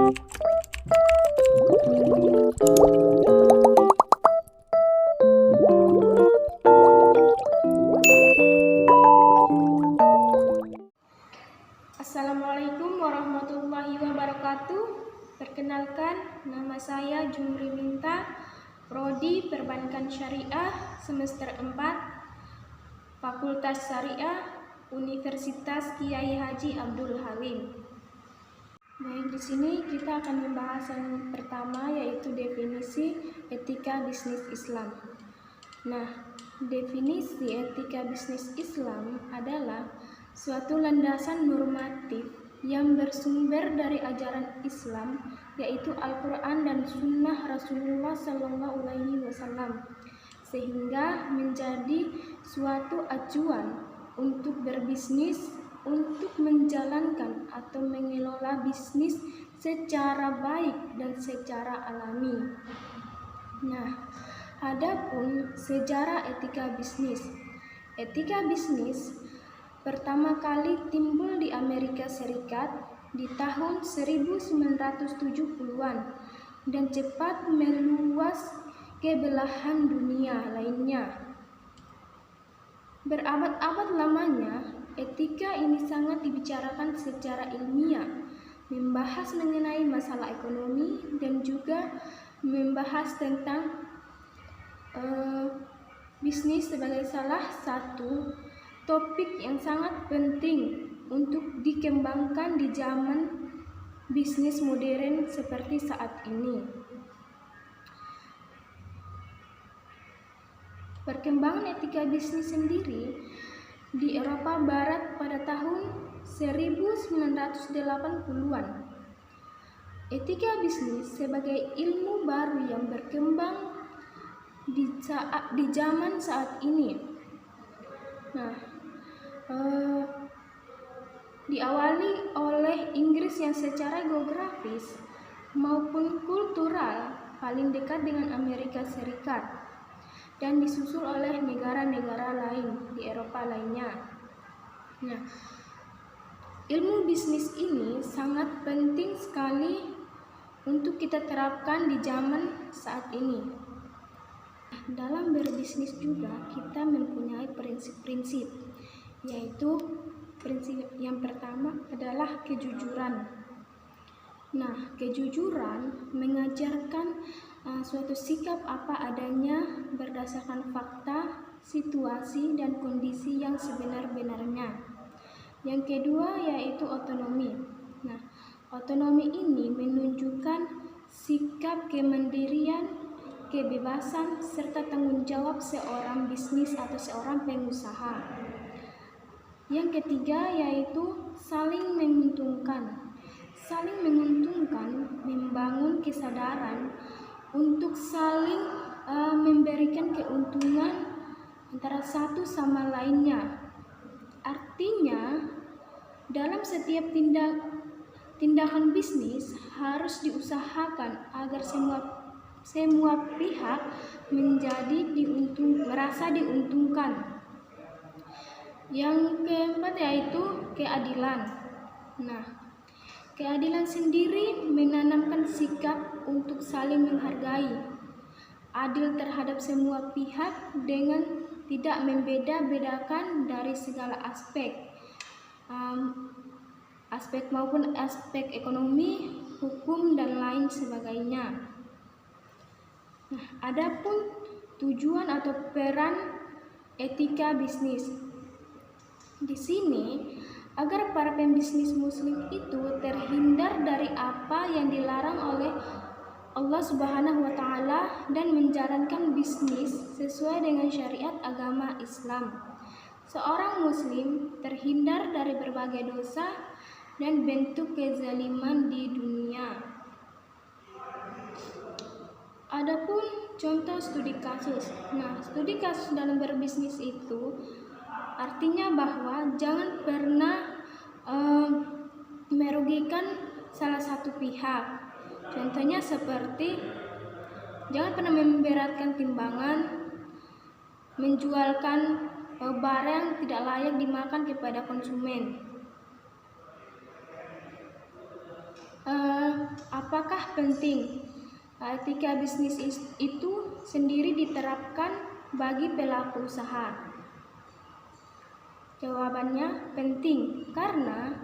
Assalamualaikum warahmatullahi wabarakatuh. Perkenalkan, nama saya Jumri Minta, Prodi Perbankan Syariah semester 4, Fakultas Syariah, Universitas Kiai Haji Abdul Halim. Baik, di sini kita akan membahas yang pertama, yaitu definisi etika bisnis Islam. Nah, definisi etika bisnis Islam adalah suatu landasan normatif yang bersumber dari ajaran Islam, yaitu Al-Quran dan Sunnah Rasulullah SAW, sehingga menjadi suatu acuan untuk berbisnis, untuk menjalankan atau mengelola bisnis secara baik dan secara alami. Nah, adapun sejarah etika bisnis. Etika bisnis pertama kali timbul di Amerika Serikat di tahun 1970-an dan cepat meluas ke belahan dunia lainnya. Berabad-abad lamanya, etika ini sangat dibicarakan secara ilmiah, membahas mengenai masalah ekonomi dan juga membahas tentang bisnis sebagai salah satu topik yang sangat penting untuk dikembangkan di zaman bisnis modern seperti saat ini. Perkembangan etika bisnis sendiri di Eropa Barat pada tahun 1980-an. Etika bisnis sebagai ilmu baru yang berkembang di zaman saat ini. Nah, diawali oleh Inggris yang secara geografis maupun kultural paling dekat dengan Amerika Serikat, dan disusul oleh negara-negara lain di Eropa lainnya. Nah, ilmu bisnis ini sangat penting sekali untuk kita terapkan di zaman saat ini. Dalam berbisnis juga kita mempunyai prinsip-prinsip, yaitu prinsip yang pertama adalah kejujuran. Nah, kejujuran mengajarkan suatu sikap apa adanya berdasarkan fakta, situasi, dan kondisi yang sebenar-benarnya. Yang kedua yaitu otonomi. Nah, otonomi ini menunjukkan sikap kemandirian, kebebasan, serta tanggung jawab seorang bisnis atau seorang pengusaha. Yang ketiga yaitu saling menguntungkan. Saling menguntungkan membangun kesadaran untuk saling memberikan keuntungan antara satu sama lainnya. Artinya, dalam setiap tindakan bisnis harus diusahakan agar semua pihak merasa diuntungkan. Yang keempat yaitu keadilan. Nah, keadilan sendiri menanamkan sikap untuk saling menghargai, adil terhadap semua pihak dengan tidak membeda-bedakan dari segala aspek, maupun aspek ekonomi, hukum, dan lain sebagainya. Nah, adapun tujuan atau peran etika bisnis. Di sini, agar para pembisnis muslim itu terhindar dari apa yang dilarang oleh Allah Subhanahu wa Ta'ala dan menjalankan bisnis sesuai dengan syariat agama Islam. Seorang muslim terhindar dari berbagai dosa dan bentuk kezaliman di dunia. Adapun contoh studi kasus. Nah, studi kasus dalam berbisnis itu artinya bahwa jangan pernah merugikan salah satu pihak. Contohnya seperti jangan pernah memberatkan timbangan, menjualkan barang yang tidak layak dimakan kepada konsumen. Apakah penting etika bisnis itu sendiri diterapkan bagi pelaku usaha? Jawabannya penting, karena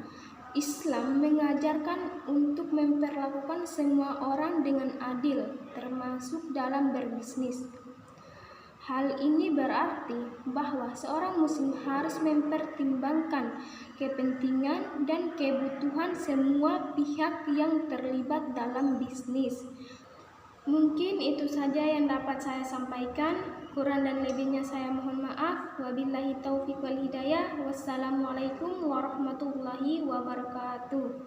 Islam mengajarkan untuk memperlakukan semua orang dengan adil, termasuk dalam berbisnis. Hal ini berarti bahwa seorang muslim harus mempertimbangkan kepentingan dan kebutuhan semua pihak yang terlibat dalam bisnis. Mungkin itu saja yang dapat saya sampaikan. Kurang dan lebihnya saya mohon maaf. Wabillahi taufiq wal hidayah. Wassalamualaikum warahmatullahi wabarakatuh.